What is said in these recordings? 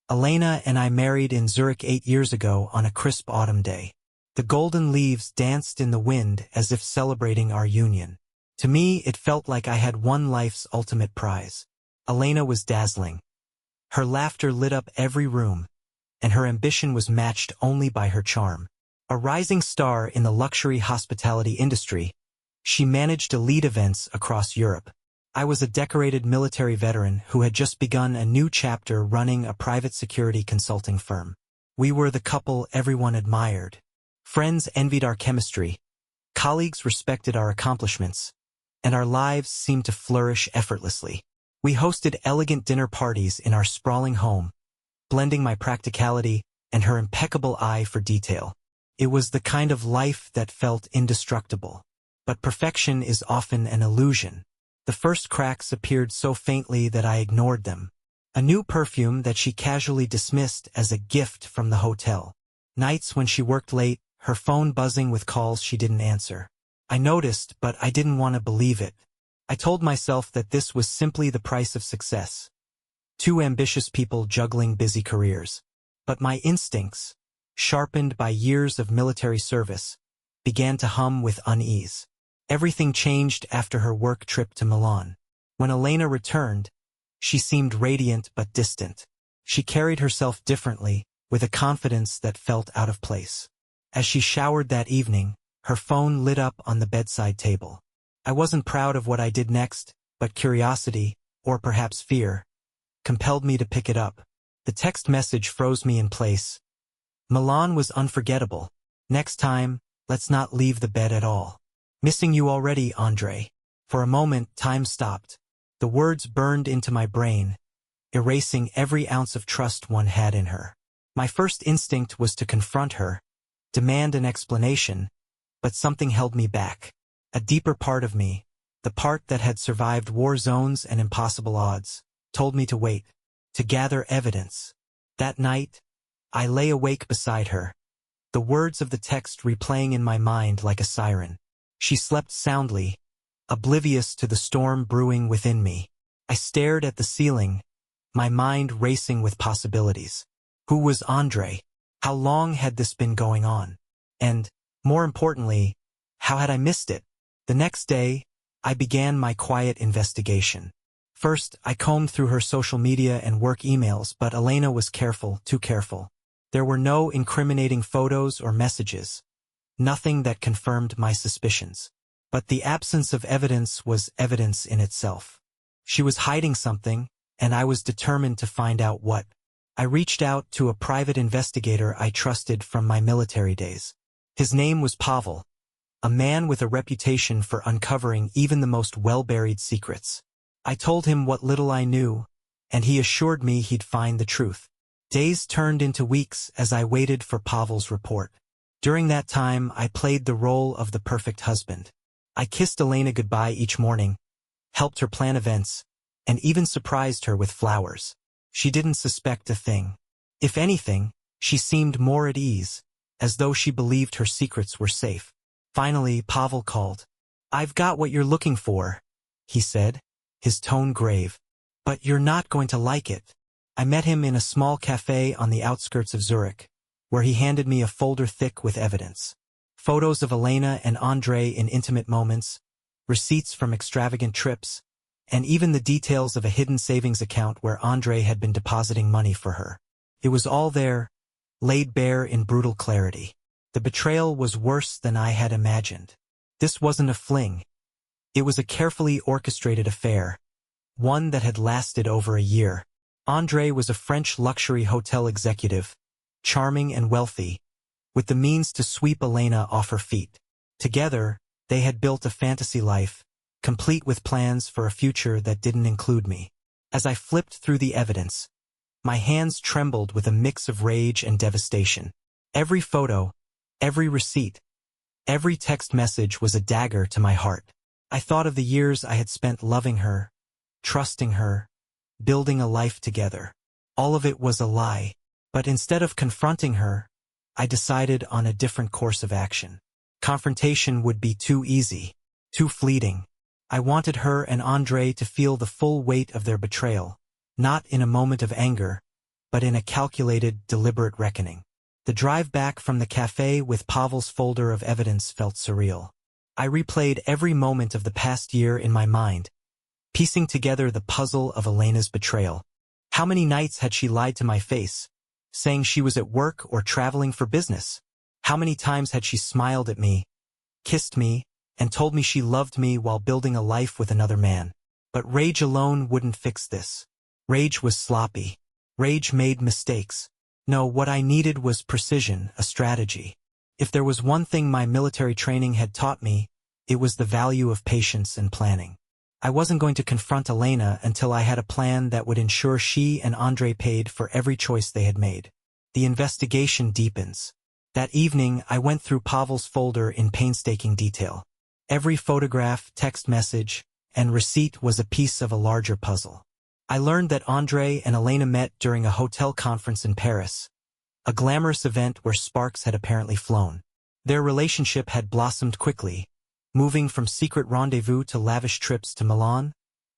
Elena and I married in Zurich 8 years ago on a crisp autumn day. The golden leaves danced in the wind as if celebrating our union. To me, it felt like I had won life's ultimate prize. Elena was dazzling. Her laughter lit up every room, and her ambition was matched only by her charm. A rising star in the luxury hospitality industry, she managed to lead events across Europe. I was a decorated military veteran who had just begun a new chapter running a private security consulting firm. We were the couple everyone admired. Friends envied our chemistry, colleagues respected our accomplishments, and our lives seemed to flourish effortlessly. We hosted elegant dinner parties in our sprawling home, blending my practicality and her impeccable eye for detail. It was the kind of life that felt indestructible. But perfection is often an illusion. The first cracks appeared so faintly that I ignored them. A new perfume that she casually dismissed as a gift from the hotel. Nights when she worked late, her phone buzzing with calls she didn't answer. I noticed, but I didn't want to believe it. I told myself that this was simply the price of success. Two ambitious people juggling busy careers. But my instincts, sharpened by years of military service, began to hum with unease. Everything changed after her work trip to Milan. When Elena returned, she seemed radiant but distant. She carried herself differently, with a confidence that felt out of place. As she showered that evening, her phone lit up on the bedside table. I wasn't proud of what I did next, but curiosity, or perhaps fear, compelled me to pick it up. The text message froze me in place. Milan was unforgettable. Next time, let's not leave the bed at all. Missing you already, Andre. For a moment, time stopped. The words burned into my brain, erasing every ounce of trust one had in her. My first instinct was to confront her, demand an explanation, but something held me back. A deeper part of me, the part that had survived war zones and impossible odds, told me to wait, to gather evidence. That night, I lay awake beside her, the words of the text replaying in my mind like a siren. She slept soundly, oblivious to the storm brewing within me. I stared at the ceiling, my mind racing with possibilities. Who was Andre? How long had this been going on? And, more importantly, how had I missed it? The next day, I began my quiet investigation. First, I combed through her social media and work emails, but Elena was careful, too careful. There were no incriminating photos or messages. Nothing that confirmed my suspicions. But the absence of evidence was evidence in itself. She was hiding something, and I was determined to find out what. I reached out to a private investigator I trusted from my military days. His name was Pavel, a man with a reputation for uncovering even the most well-buried secrets. I told him what little I knew, and he assured me he'd find the truth. Days turned into weeks as I waited for Pavel's report. During that time, I played the role of the perfect husband. I kissed Elena goodbye each morning, helped her plan events, and even surprised her with flowers. She didn't suspect a thing. If anything, she seemed more at ease, as though she believed her secrets were safe. Finally, Pavel called. "I've got what you're looking for," he said, his tone grave. "But you're not going to like it." I met him in a small cafe on the outskirts of Zurich, where he handed me a folder thick with evidence. Photos of Elena and Andre in intimate moments, receipts from extravagant trips, and even the details of a hidden savings account where Andre had been depositing money for her. It was all there, laid bare in brutal clarity. The betrayal was worse than I had imagined. This wasn't a fling. It was a carefully orchestrated affair, one that had lasted over a year. Andre was a French luxury hotel executive, charming and wealthy, with the means to sweep Elena off her feet. Together, they had built a fantasy life, complete with plans for a future that didn't include me. As I flipped through the evidence, my hands trembled with a mix of rage and devastation. Every photo, every receipt, every text message was a dagger to my heart. I thought of the years I had spent loving her, trusting her, building a life together. All of it was a lie. But instead of confronting her, I decided on a different course of action. Confrontation would be too easy, too fleeting. I wanted her and Andre to feel the full weight of their betrayal, not in a moment of anger, but in a calculated, deliberate reckoning. The drive back from the cafe with Pavel's folder of evidence felt surreal. I replayed every moment of the past year in my mind, piecing together the puzzle of Elena's betrayal. How many nights had she lied to my face, saying she was at work or traveling for business? How many times had she smiled at me, kissed me, and told me she loved me while building a life with another man? But rage alone wouldn't fix this. Rage was sloppy. Rage made mistakes. No, what I needed was precision, a strategy. If there was one thing my military training had taught me, it was the value of patience and planning. I wasn't going to confront Elena until I had a plan that would ensure she and Andre paid for every choice they had made. The investigation deepens. That evening, I went through Pavel's folder in painstaking detail. Every photograph, text message, and receipt was a piece of a larger puzzle. I learned that Andre and Elena met during a hotel conference in Paris, a glamorous event where sparks had apparently flown. Their relationship had blossomed quickly, moving from secret rendezvous to lavish trips to Milan,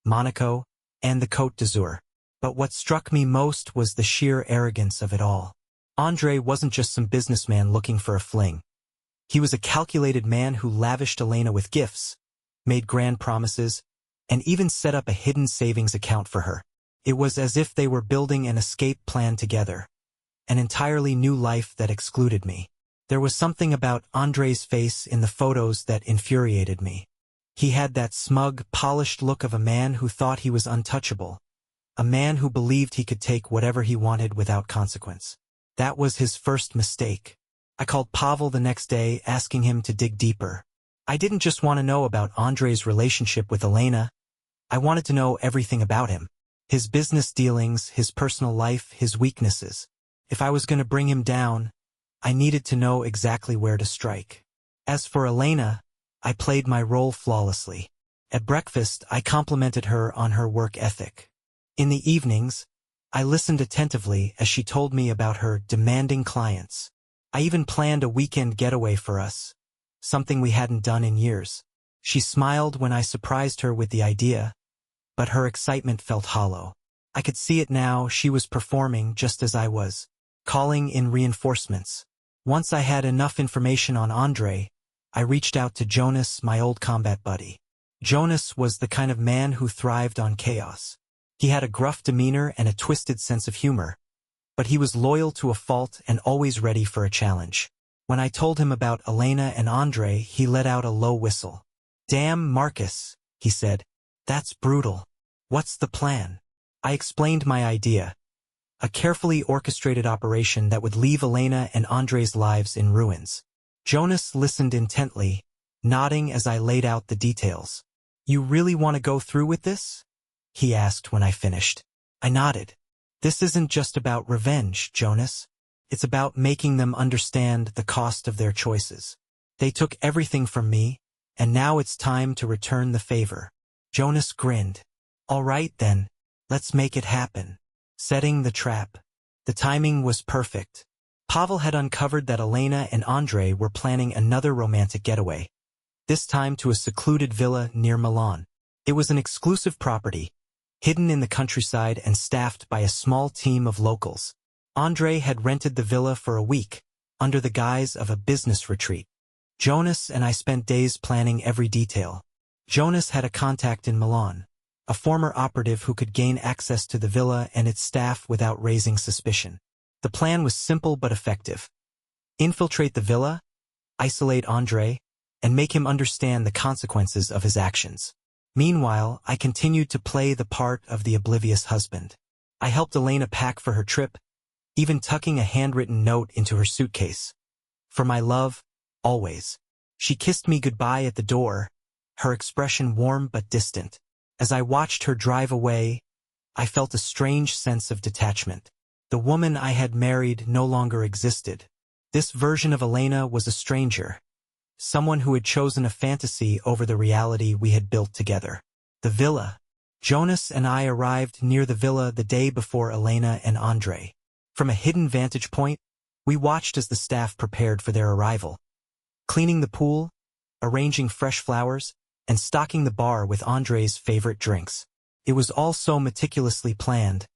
Monaco, and the Côte d'Azur. But what struck me most was the sheer arrogance of it all. Andre wasn't just some businessman looking for a fling. He was a calculated man who lavished Elena with gifts, made grand promises, and even set up a hidden savings account for her. It was as if they were building an escape plan together, an entirely new life that excluded me. There was something about Andre's face in the photos that infuriated me. He had that smug, polished look of a man who thought he was untouchable, a man who believed he could take whatever he wanted without consequence. That was his first mistake. I called Pavel the next day, asking him to dig deeper. I didn't just want to know about Andre's relationship with Elena. I wanted to know everything about him. His business dealings, his personal life, his weaknesses. If I was going to bring him down, I needed to know exactly where to strike. As for Elena, I played my role flawlessly. At breakfast, I complimented her on her work ethic. In the evenings, I listened attentively as she told me about her demanding clients. I even planned a weekend getaway for us, something we hadn't done in years. She smiled when I surprised her with the idea, but her excitement felt hollow. I could see it now. She was performing just as I was, calling in reinforcements. Once I had enough information on Andre, I reached out to Jonas, my old combat buddy. Jonas was the kind of man who thrived on chaos. He had a gruff demeanor and a twisted sense of humor, but he was loyal to a fault and always ready for a challenge. When I told him about Elena and Andre, he let out a low whistle. "Damn, Marcus," he said. "That's brutal. What's the plan?" I explained my idea. A carefully orchestrated operation that would leave Elena and Andre's lives in ruins. Jonas listened intently, nodding as I laid out the details. "You really want to go through with this?" he asked when I finished. I nodded. "This isn't just about revenge, Jonas. It's about making them understand the cost of their choices. They took everything from me, and now it's time to return the favor." Jonas grinned. "All right then, let's make it happen." Setting the trap. The timing was perfect. Pavel had uncovered that Elena and Andre were planning another romantic getaway, this time to a secluded villa near Milan. It was an exclusive property, hidden in the countryside and staffed by a small team of locals. Andre had rented the villa for a week, under the guise of a business retreat. Jonas and I spent days planning every detail. Jonas had a contact in Milan, a former operative who could gain access to the villa and its staff without raising suspicion. The plan was simple but effective. Infiltrate the villa, isolate Andre, and make him understand the consequences of his actions. Meanwhile, I continued to play the part of the oblivious husband. I helped Elena pack for her trip, even tucking a handwritten note into her suitcase. "For my love, always." She kissed me goodbye at the door, her expression warm but distant. As I watched her drive away, I felt a strange sense of detachment. The woman I had married no longer existed. This version of Elena was a stranger, someone who had chosen a fantasy over the reality we had built together. The villa. Jonas and I arrived near the villa the day before Elena and Andre. From a hidden vantage point, we watched as the staff prepared for their arrival, cleaning the pool, arranging fresh flowers, and stocking the bar with Andre's favorite drinks. It was all so meticulously planned,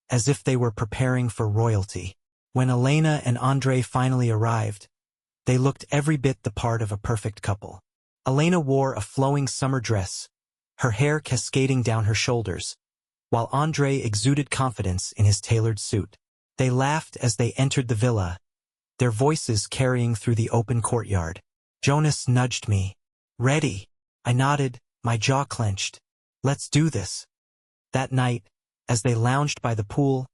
as if they were preparing for royalty. When Elena and Andre finally arrived, they looked every bit the part of a perfect couple. Elena wore a flowing summer dress, her hair cascading down her shoulders, while Andre exuded confidence in his tailored suit. They laughed as they entered the villa, their voices carrying through the open courtyard. Jonas nudged me. "Ready?" I nodded, my jaw clenched. "Let's do this." That night, as they lounged by the pool,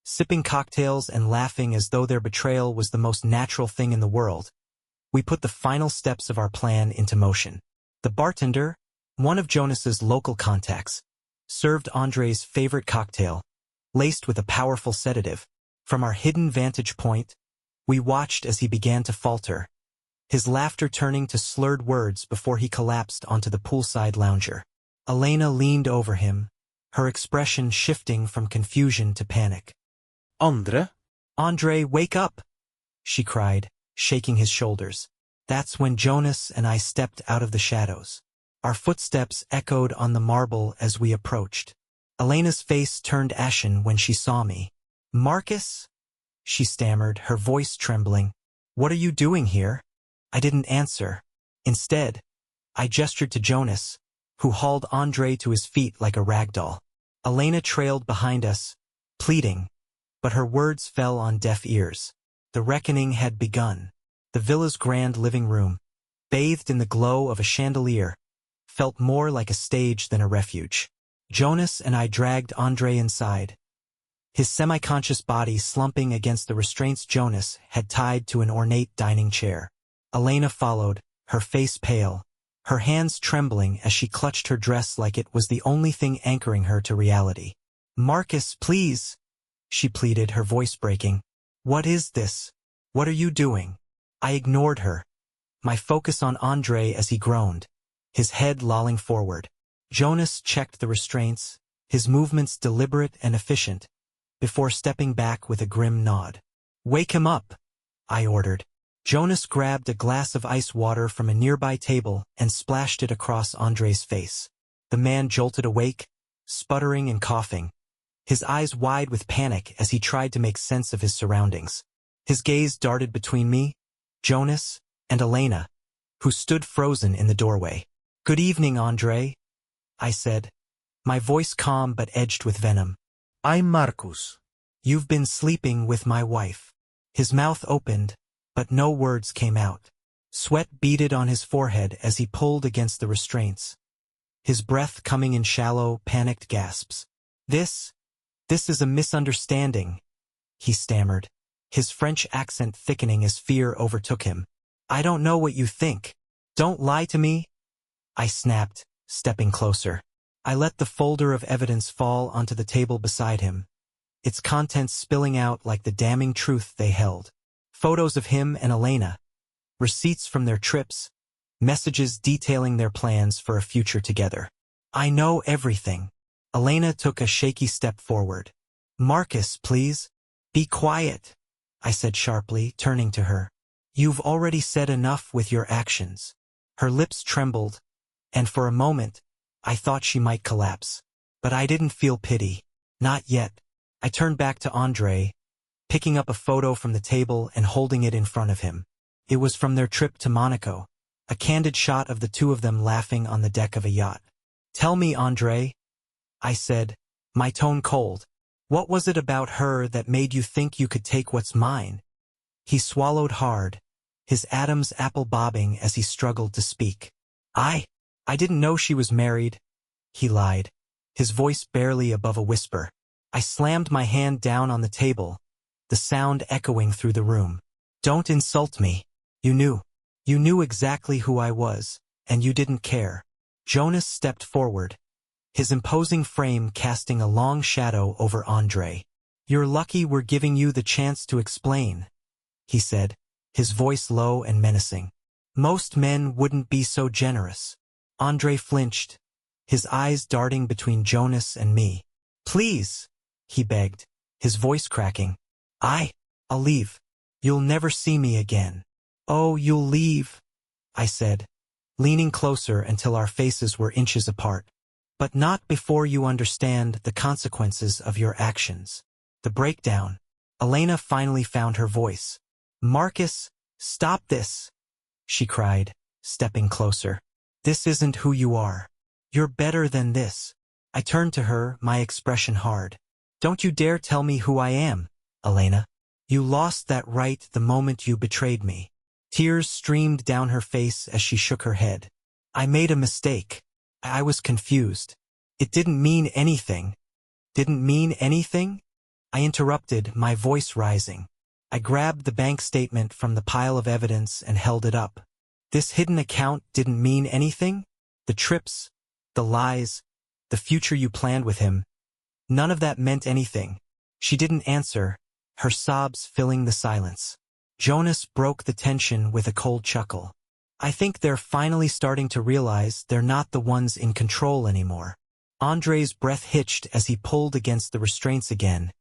sipping cocktails and laughing as though their betrayal was the most natural thing in the world, we put the final steps of our plan into motion. The bartender, one of Jonas's local contacts, served Andre's favorite cocktail, laced with a powerful sedative. From our hidden vantage point, we watched as he began to falter, his laughter turning to slurred words before he collapsed onto the poolside lounger. Elena leaned over him, her expression shifting from confusion to panic. Andre, wake up!" she cried, shaking his shoulders. That's when Jonas and I stepped out of the shadows. Our footsteps echoed on the marble as we approached. Elena's face turned ashen when she saw me. "Marcus?" she stammered, her voice trembling. "What are you doing here?" I didn't answer. Instead, I gestured to Jonas, who hauled Andre to his feet like a rag doll. Elena trailed behind us, pleading, but her words fell on deaf ears. The reckoning had begun. The villa's grand living room, bathed in the glow of a chandelier, felt more like a stage than a refuge. Jonas and I dragged Andre inside, his semi-conscious body slumping against the restraints Jonas had tied to an ornate dining chair. Elena followed, her face pale, her hands trembling as she clutched her dress like it was the only thing anchoring her to reality. "Marcus, please," she pleaded, her voice breaking. "What is this? What are you doing?" I ignored her, my focus on Andre as he groaned, his head lolling forward. Jonas checked the restraints, his movements deliberate and efficient, before stepping back with a grim nod. "Wake him up," I ordered. Jonas grabbed a glass of ice water from a nearby table and splashed it across Andre's face. The man jolted awake, sputtering and coughing, his eyes wide with panic as he tried to make sense of his surroundings. His gaze darted between me, Jonas, and Elena, who stood frozen in the doorway. "Good evening, Andre," I said, my voice calm but edged with venom. "I'm Marcus." "You've been sleeping with my wife." His mouth opened, but no words came out. Sweat beaded on his forehead as he pulled against the restraints, his breath coming in shallow, panicked gasps. This is a misunderstanding," he stammered, his French accent thickening as fear overtook him. "I don't know what you think. Don't lie to me," I snapped, stepping closer. I let the folder of evidence fall onto the table beside him, its contents spilling out like the damning truth they held. Photos of him and Elena, receipts from their trips, messages detailing their plans for a future together. "I know everything." Elena took a shaky step forward. "Marcus, please. Be quiet," I said sharply, turning to her. "You've already said enough with your actions." Her lips trembled, and for a moment, I thought she might collapse. But I didn't feel pity. Not yet. I turned back to Andre, picking up a photo from the table and holding it in front of him. It was from their trip to Monaco, a candid shot of the two of them laughing on the deck of a yacht. "Tell me, Andre," I said, my tone cold. "What was it about her that made you think you could take what's mine?" He swallowed hard, his Adam's apple bobbing as he struggled to speak. I didn't know she was married," he lied, his voice barely above a whisper. I slammed my hand down on the table, the sound echoing through the room. "Don't insult me. You knew exactly who I was, and you didn't care." Jonas stepped forward, his imposing frame casting a long shadow over Andre. "You're lucky we're giving you the chance to explain," he said, his voice low and menacing. "Most men wouldn't be so generous." Andre flinched, his eyes darting between Jonas and me. "Please," he begged, his voice cracking. I'll leave. You'll never see me again." "Oh, you'll leave," I said, leaning closer until our faces were inches apart. "But not before you understand the consequences of your actions." The breakdown. Elena finally found her voice. "Marcus, stop this!" she cried, stepping closer. "This isn't who you are. You're better than this." I turned to her, my expression hard. "Don't you dare tell me who I am, Elena. You lost that right the moment you betrayed me." Tears streamed down her face as she shook her head. "I made a mistake. I was confused. It didn't mean anything." "Didn't mean anything?" I interrupted, my voice rising. I grabbed the bank statement from the pile of evidence and held it up. "This hidden account didn't mean anything? The trips, the lies, the future you planned with him. None of that meant anything." She didn't answer, her sobs filling the silence. Jonas broke the tension with a cold chuckle. "I think they're finally starting to realize they're not the ones in control anymore." Andre's breath hitched as he pulled against the restraints again,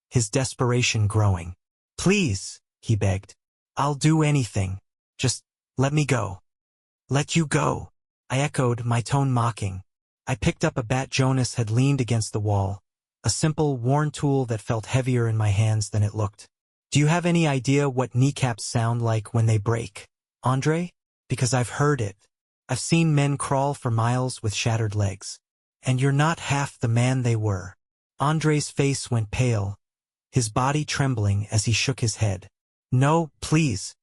his desperation growing. "Please," he begged. "I'll do anything. Just let me go." "Let you go?" I echoed, my tone mocking. I picked up a bat Jonas had leaned against the wall, a simple, worn tool that felt heavier in my hands than it looked. "Do you have any idea what kneecaps sound like when they break, Andre? Because I've heard it. I've seen men crawl for miles with shattered legs. And you're not half the man they were." Andre's face went pale, his body trembling as he shook his head. "No, please."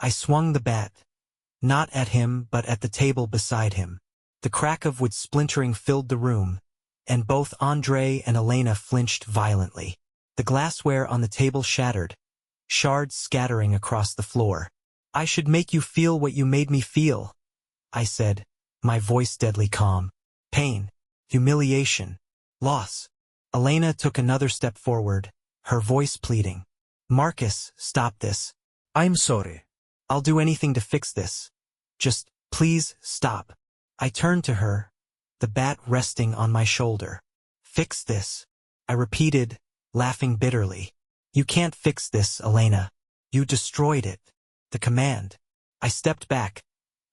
I swung the bat, not at him but at the table beside him. The crack of wood splintering filled the room, and both Andre and Elena flinched violently. The glassware on the table shattered, shards scattering across the floor. "I should make you feel what you made me feel," I said, my voice deadly calm. "Pain, humiliation, loss." Elena took another step forward, her voice pleading. "Marcus, stop this." I'm sorry. "I'll do anything to fix this. Just, please, stop." I turned to her, the bat resting on my shoulder. "Fix this," I repeated, laughing bitterly. "You can't fix this, Elena. You destroyed it." The command. I stepped back,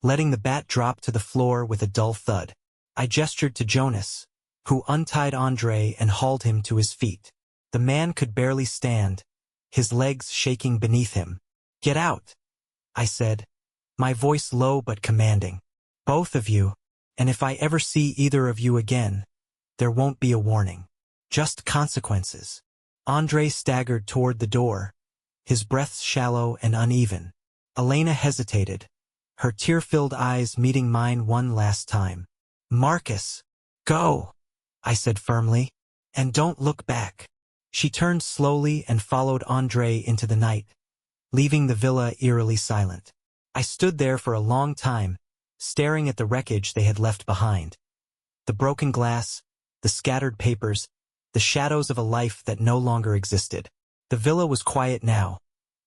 letting the bat drop to the floor with a dull thud. I gestured to Jonas, who untied Andre and hauled him to his feet. The man could barely stand, his legs shaking beneath him. "Get out," I said, my voice low but commanding. "Both of you, and if I ever see either of you again, there won't be a warning. Just consequences." Andre staggered toward the door, his breath shallow and uneven. Elena hesitated, her tear-filled eyes meeting mine one last time. "Marcus, go," I said firmly, "and don't look back." She turned slowly and followed Andre into the night, leaving the villa eerily silent. I stood there for a long time, staring at the wreckage they had left behind. The broken glass, the scattered papers, the shadows of a life that no longer existed. The villa was quiet now,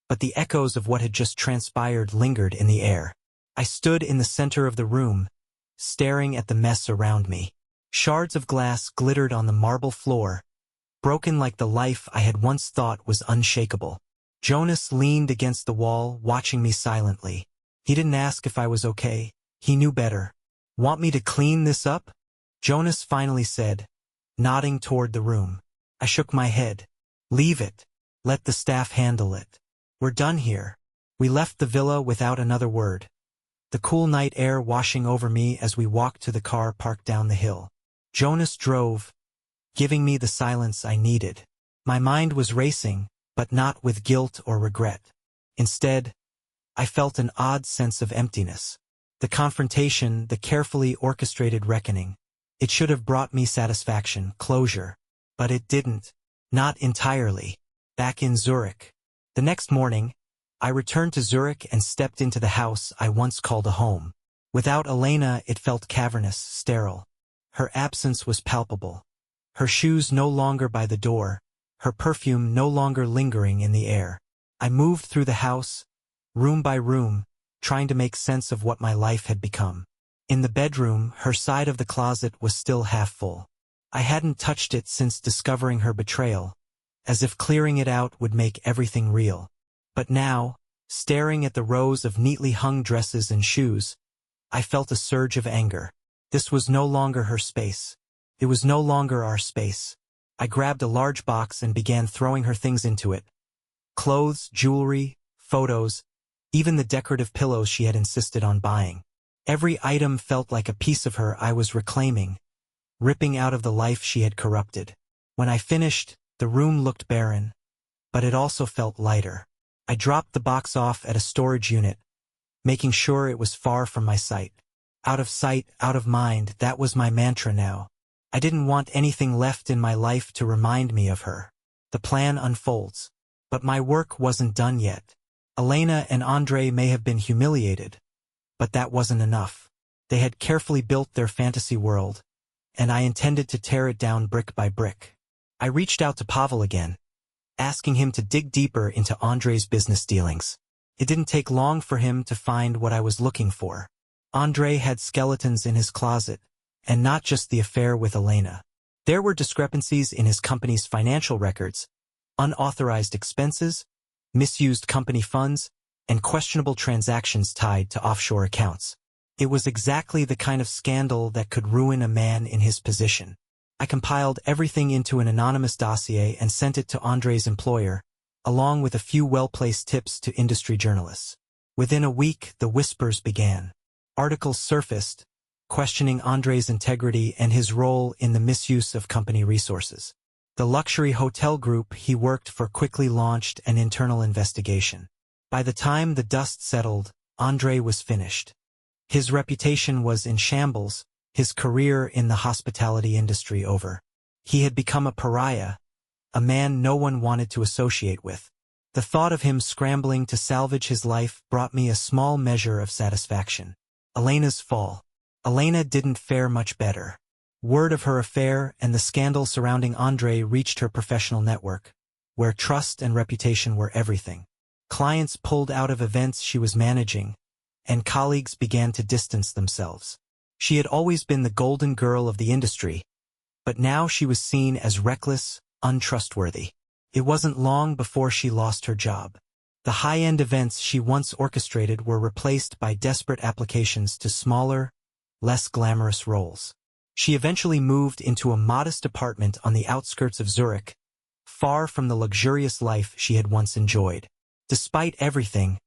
but the echoes of what had just transpired lingered in the air. I stood in the center of the room, staring at the mess around me. Shards of glass glittered on the marble floor, broken like the life I had once thought was unshakable. Jonas leaned against the wall, watching me silently. He didn't ask if I was okay. He knew better. "Want me to clean this up?" Jonas finally said, nodding toward the room. I shook my head. "Leave it. Let the staff handle it. We're done here." We left the villa without another word, the cool night air washing over me as we walked to the car parked down the hill. Jonas drove, giving me the silence I needed. My mind was racing, but not with guilt or regret. Instead, I felt an odd sense of emptiness. The confrontation, the carefully orchestrated reckoning, it should have brought me satisfaction, closure. But it didn't. Not entirely. Back in Zurich. The next morning, I returned to Zurich and stepped into the house I once called a home. Without Elena, it felt cavernous, sterile. Her absence was palpable. Her shoes no longer by the door, her perfume no longer lingering in the air. I moved through the house, room by room, trying to make sense of what my life had become. In the bedroom, her side of the closet was still half full. I hadn't touched it since discovering her betrayal, as if clearing it out would make everything real. But now, staring at the rows of neatly hung dresses and shoes, I felt a surge of anger. This was no longer her space. It was no longer our space. I grabbed a large box and began throwing her things into it. Clothes, jewelry, photos, even the decorative pillows she had insisted on buying. Every item felt like a piece of her I was reclaiming, ripping out of the life she had corrupted. When I finished, the room looked barren, but it also felt lighter. I dropped the box off at a storage unit, making sure it was far from my sight. Out of sight, out of mind, that was my mantra now. I didn't want anything left in my life to remind me of her. The plan unfolds. But my work wasn't done yet. Elena and Andre may have been humiliated, but that wasn't enough. They had carefully built their fantasy world, and I intended to tear it down brick by brick. I reached out to Pavel again, asking him to dig deeper into Andre's business dealings. It didn't take long for him to find what I was looking for. Andre had skeletons in his closet, and not just the affair with Elena. There were discrepancies in his company's financial records, unauthorized expenses, misused company funds, and questionable transactions tied to offshore accounts. It was exactly the kind of scandal that could ruin a man in his position. I compiled everything into an anonymous dossier and sent it to Andre's employer, along with a few well-placed tips to industry journalists. Within a week, the whispers began. Articles surfaced, questioning Andre's integrity and his role in the misuse of company resources. The luxury hotel group he worked for quickly launched an internal investigation. By the time the dust settled, Andre was finished. His reputation was in shambles, his career in the hospitality industry over. He had become a pariah, a man no one wanted to associate with. The thought of him scrambling to salvage his life brought me a small measure of satisfaction. Elena's fall. Elena didn't fare much better. Word of her affair and the scandal surrounding Andre reached her professional network, where trust and reputation were everything. Clients pulled out of events she was managing, and colleagues began to distance themselves. She had always been the golden girl of the industry, but now she was seen as reckless, untrustworthy. It wasn't long before she lost her job. The high-end events she once orchestrated were replaced by desperate applications to smaller, less glamorous roles. She eventually moved into a modest apartment on the outskirts of Zurich, far from the luxurious life she had once enjoyed. Despite everything,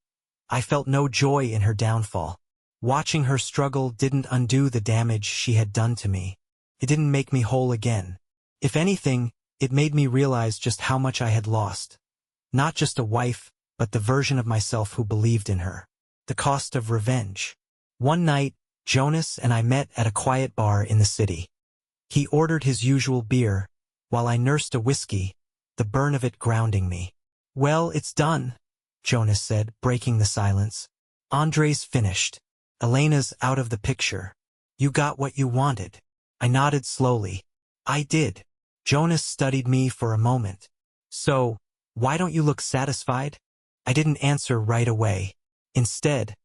I felt no joy in her downfall. Watching her struggle didn't undo the damage she had done to me. It didn't make me whole again. If anything, it made me realize just how much I had lost. Not just a wife, but the version of myself who believed in her. The cost of revenge. One night, Jonas and I met at a quiet bar in the city. He ordered his usual beer, while I nursed a whiskey, the burn of it grounding me. "Well, it's done," Jonas said, breaking the silence. "Andre's finished. Elena's out of the picture. You got what you wanted." I nodded slowly. "I did." Jonas studied me for a moment. "So, why don't you look satisfied?" I didn't answer right away. Instead,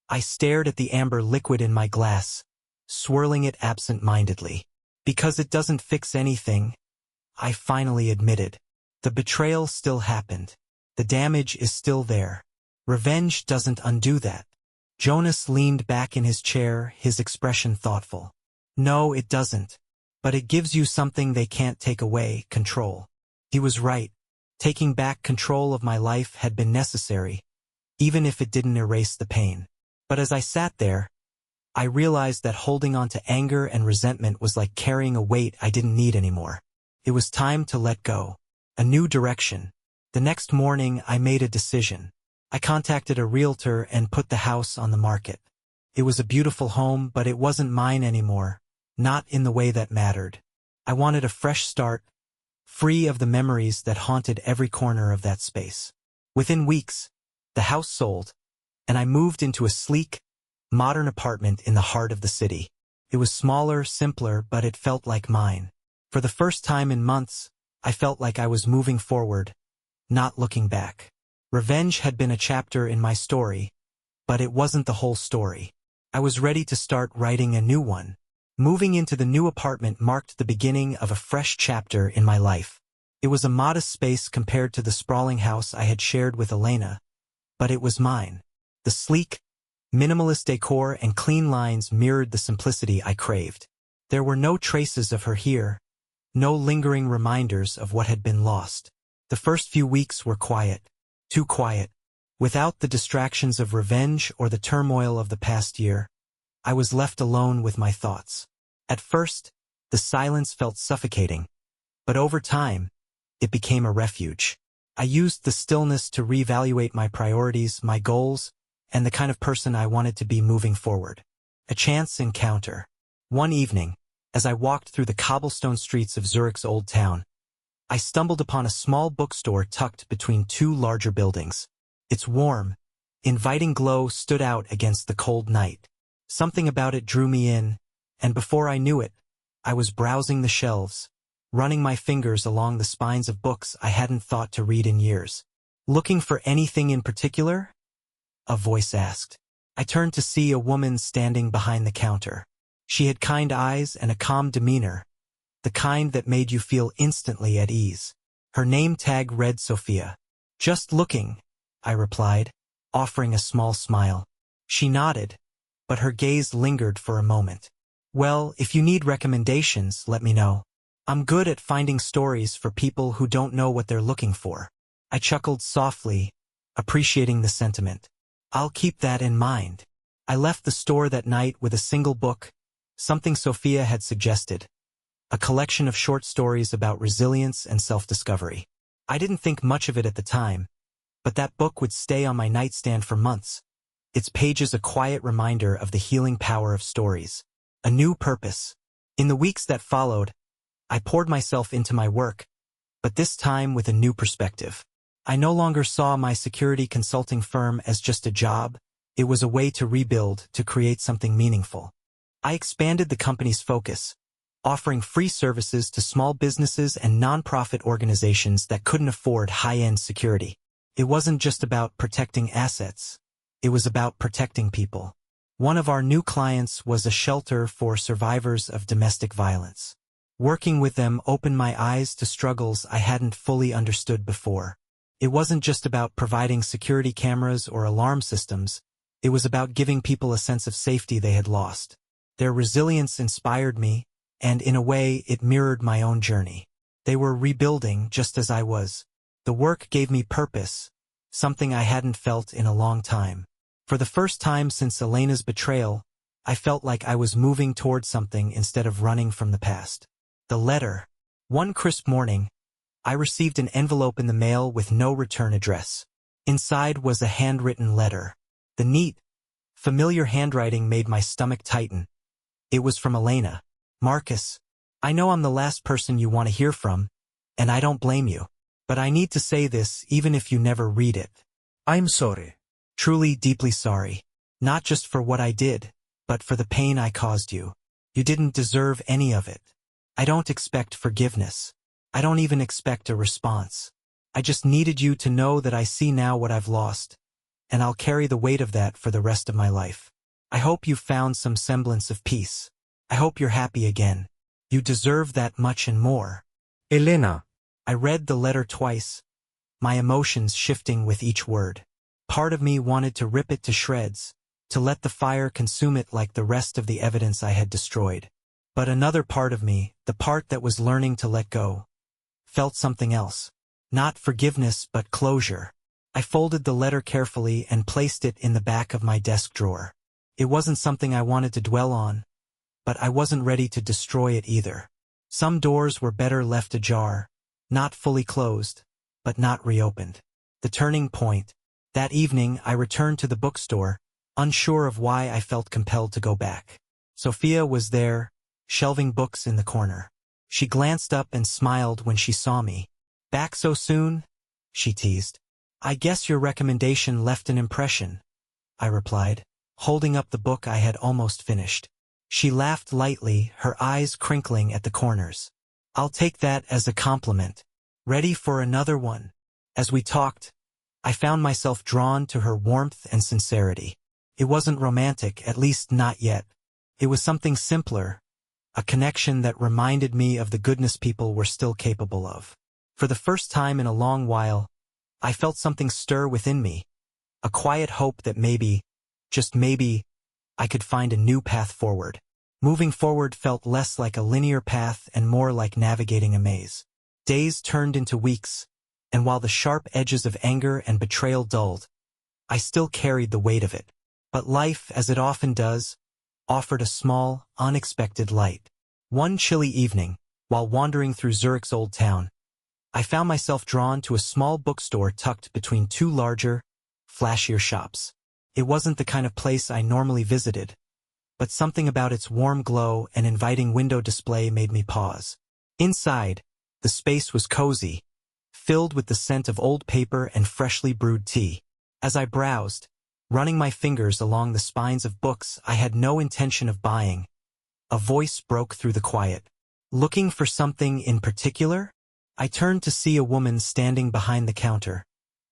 I stared at the amber liquid in my glass, swirling it absent-mindedly. "Because it doesn't fix anything," I finally admitted. "The betrayal still happened. The damage is still there. Revenge doesn't undo that." Jonas leaned back in his chair, his expression thoughtful. "No, it doesn't. But it gives you something they can't take away, control." He was right. Taking back control of my life had been necessary, even if it didn't erase the pain. But as I sat there, I realized that holding on to anger and resentment was like carrying a weight I didn't need anymore. It was time to let go. A new direction. The next morning, I made a decision. I contacted a realtor and put the house on the market. It was a beautiful home, but it wasn't mine anymore, not in the way that mattered. I wanted a fresh start, free of the memories that haunted every corner of that space. Within weeks, the house sold, and I moved into a sleek, modern apartment in the heart of the city. It was smaller, simpler, but it felt like mine. For the first time in months, I felt like I was moving forward, not looking back. Revenge had been a chapter in my story, but it wasn't the whole story. I was ready to start writing a new one. Moving into the new apartment marked the beginning of a fresh chapter in my life. It was a modest space compared to the sprawling house I had shared with Elena, but it was mine. The sleek, minimalist decor and clean lines mirrored the simplicity I craved. There were no traces of her here, no lingering reminders of what had been lost. The first few weeks were quiet, too quiet. Without the distractions of revenge or the turmoil of the past year, I was left alone with my thoughts. At first, the silence felt suffocating, but over time, it became a refuge. I used the stillness to reevaluate my priorities, my goals, and the kind of person I wanted to be moving forward. A chance encounter. One evening, as I walked through the cobblestone streets of Zurich's old town, I stumbled upon a small bookstore tucked between two larger buildings. Its warm, inviting glow stood out against the cold night. Something about it drew me in, and before I knew it, I was browsing the shelves, running my fingers along the spines of books I hadn't thought to read in years. "Looking for anything in particular?" a voice asked. I turned to see a woman standing behind the counter. She had kind eyes and a calm demeanor, the kind that made you feel instantly at ease. Her name tag read Sophia. "Just looking," I replied, offering a small smile. She nodded, but her gaze lingered for a moment. "Well, if you need recommendations, let me know. I'm good at finding stories for people who don't know what they're looking for." I chuckled softly, appreciating the sentiment. "I'll keep that in mind." I left the store that night with a single book, something Sophia had suggested, a collection of short stories about resilience and self-discovery. I didn't think much of it at the time, but that book would stay on my nightstand for months, its pages a quiet reminder of the healing power of stories. A new purpose. In the weeks that followed, I poured myself into my work, but this time with a new perspective. I no longer saw my security consulting firm as just a job. It was a way to rebuild, to create something meaningful. I expanded the company's focus, offering free services to small businesses and nonprofit organizations that couldn't afford high-end security. It wasn't just about protecting assets. It was about protecting people. One of our new clients was a shelter for survivors of domestic violence. Working with them opened my eyes to struggles I hadn't fully understood before. It wasn't just about providing security cameras or alarm systems. It was about giving people a sense of safety they had lost. Their resilience inspired me, and in a way it mirrored my own journey. They were rebuilding just as I was. The work gave me purpose, something I hadn't felt in a long time. For the first time since Elena's betrayal, I felt like I was moving toward something instead of running from the past. The letter. One crisp morning, I received an envelope in the mail with no return address. Inside was a handwritten letter. The neat, familiar handwriting made my stomach tighten. It was from Elena. "Marcus, I know I'm the last person you want to hear from, and I don't blame you. But I need to say this even if you never read it. I'm sorry. Truly deeply sorry. Not just for what I did, but for the pain I caused you. You didn't deserve any of it. I don't expect forgiveness. I don't even expect a response. I just needed you to know that I see now what I've lost, and I'll carry the weight of that for the rest of my life. I hope you've found some semblance of peace. I hope you're happy again. You deserve that much and more. Elena." I read the letter twice, my emotions shifting with each word. Part of me wanted to rip it to shreds, to let the fire consume it like the rest of the evidence I had destroyed. But another part of me, the part that was learning to let go, felt something else. Not forgiveness but closure. I folded the letter carefully and placed it in the back of my desk drawer. It wasn't something I wanted to dwell on, but I wasn't ready to destroy it either. Some doors were better left ajar, not fully closed, but not reopened. The turning point. That evening I returned to the bookstore, unsure of why I felt compelled to go back. Sophia was there, shelving books in the corner. She glanced up and smiled when she saw me. "Back so soon?" she teased. "I guess your recommendation left an impression," I replied, holding up the book I had almost finished. She laughed lightly, her eyes crinkling at the corners. "I'll take that as a compliment. Ready for another one?" As we talked, I found myself drawn to her warmth and sincerity. It wasn't romantic, at least not yet. It was something simpler, a connection that reminded me of the goodness people were still capable of. For the first time in a long while, I felt something stir within me, a quiet hope that maybe, just maybe, I could find a new path forward. Moving forward felt less like a linear path and more like navigating a maze. Days turned into weeks, and while the sharp edges of anger and betrayal dulled, I still carried the weight of it. But life, as it often does, offered a small, unexpected light. One chilly evening, while wandering through Zurich's old town, I found myself drawn to a small bookstore tucked between two larger, flashier shops. It wasn't the kind of place I normally visited, but something about its warm glow and inviting window display made me pause. Inside, the space was cozy, filled with the scent of old paper and freshly brewed tea. As I browsed, running my fingers along the spines of books I had no intention of buying, a voice broke through the quiet. Looking for something in particular? I turned to see a woman standing behind the counter,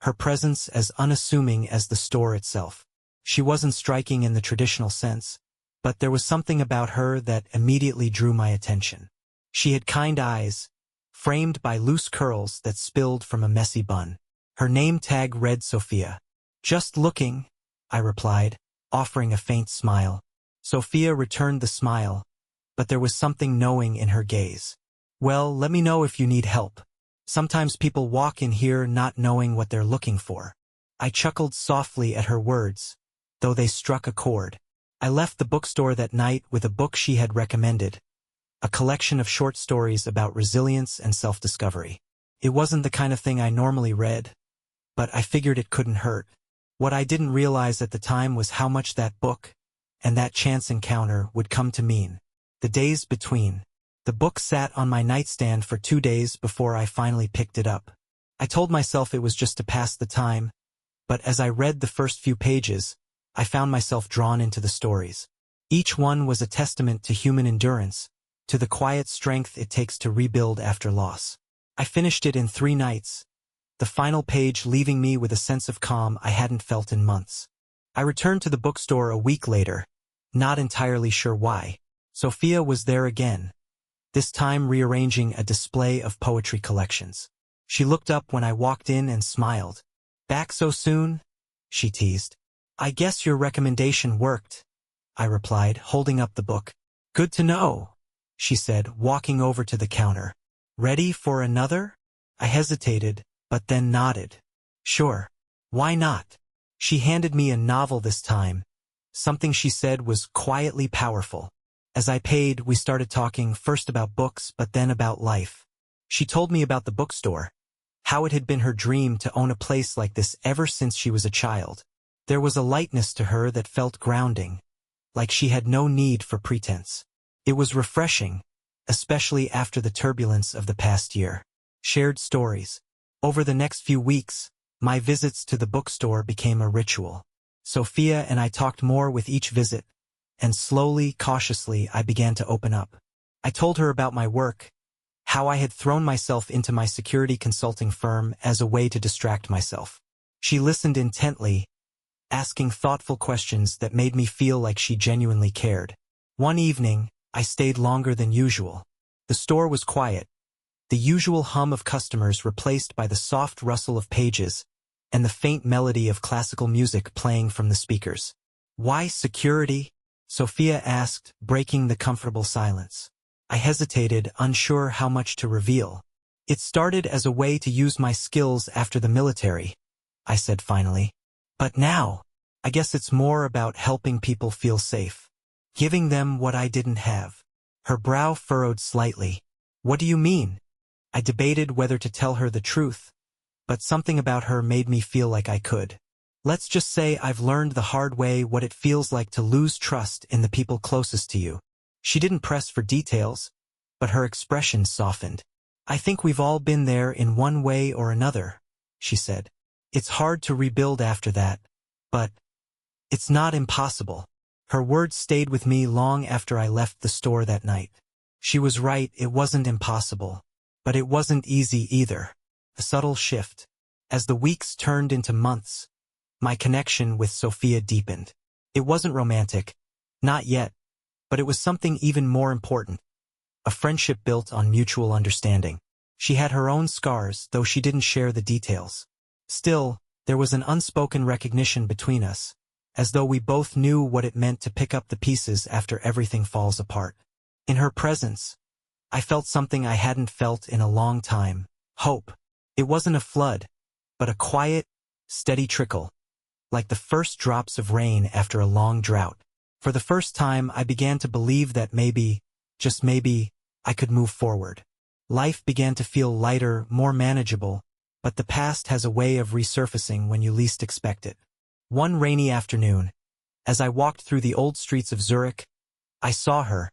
her presence as unassuming as the store itself. She wasn't striking in the traditional sense, but there was something about her that immediately drew my attention. She had kind eyes, framed by loose curls that spilled from a messy bun. Her name tag read Sophia. "Just looking," I replied, offering a faint smile. Sophia returned the smile, but there was something knowing in her gaze. "Well, let me know if you need help. Sometimes people walk in here not knowing what they're looking for." I chuckled softly at her words, though they struck a chord. I left the bookstore that night with a book she had recommended, a collection of short stories about resilience and self-discovery. It wasn't the kind of thing I normally read, but I figured it couldn't hurt. What I didn't realize at the time was how much that book and that chance encounter would come to mean. The days between. The book sat on my nightstand for 2 days before I finally picked it up. I told myself it was just to pass the time, but as I read the first few pages, I found myself drawn into the stories. Each one was a testament to human endurance, to the quiet strength it takes to rebuild after loss. I finished it in 3 nights, the final page leaving me with a sense of calm I hadn't felt in months. I returned to the bookstore a week later, not entirely sure why. Sophia was there again, this time rearranging a display of poetry collections. She looked up when I walked in and smiled. "Back so soon?" she teased. "I guess your recommendation worked," I replied, holding up the book. "Good to know," she said, walking over to the counter. "Ready for another?" I hesitated, but then nodded. "Sure. Why not?" She handed me a novel this time. Something she said was quietly powerful. As I paid, we started talking first about books, but then about life. She told me about the bookstore, how it had been her dream to own a place like this ever since she was a child. There was a lightness to her that felt grounding, like she had no need for pretense. It was refreshing, especially after the turbulence of the past year. Shared stories. Over the next few weeks, my visits to the bookstore became a ritual. Sophia and I talked more with each visit, and slowly, cautiously, I began to open up. I told her about my work, how I had thrown myself into my security consulting firm as a way to distract myself. She listened intently, asking thoughtful questions that made me feel like she genuinely cared. One evening, I stayed longer than usual. The store was quiet, the usual hum of customers replaced by the soft rustle of pages and the faint melody of classical music playing from the speakers. "Why security?" Sophia asked, breaking the comfortable silence. I hesitated, unsure how much to reveal. "It started as a way to use my skills after the military," I said finally. "But now, I guess it's more about helping people feel safe. Giving them what I didn't have." Her brow furrowed slightly. "What do you mean?" I debated whether to tell her the truth, but something about her made me feel like I could. "Let's just say I've learned the hard way what it feels like to lose trust in the people closest to you." She didn't press for details, but her expression softened. "I think we've all been there in one way or another," she said. "It's hard to rebuild after that, but it's not impossible." Her words stayed with me long after I left the store that night. She was right, it wasn't impossible, but it wasn't easy either. A subtle shift. As the weeks turned into months, my connection with Sophia deepened. It wasn't romantic, not yet, but it was something even more important. A friendship built on mutual understanding. She had her own scars, though she didn't share the details. Still, there was an unspoken recognition between us, as though we both knew what it meant to pick up the pieces after everything falls apart. In her presence, I felt something I hadn't felt in a long time: hope. It wasn't a flood, but a quiet, steady trickle, like the first drops of rain after a long drought. For the first time, I began to believe that maybe, just maybe, I could move forward. Life began to feel lighter, more manageable, but the past has a way of resurfacing when you least expect it. One rainy afternoon, as I walked through the old streets of Zurich, I saw her,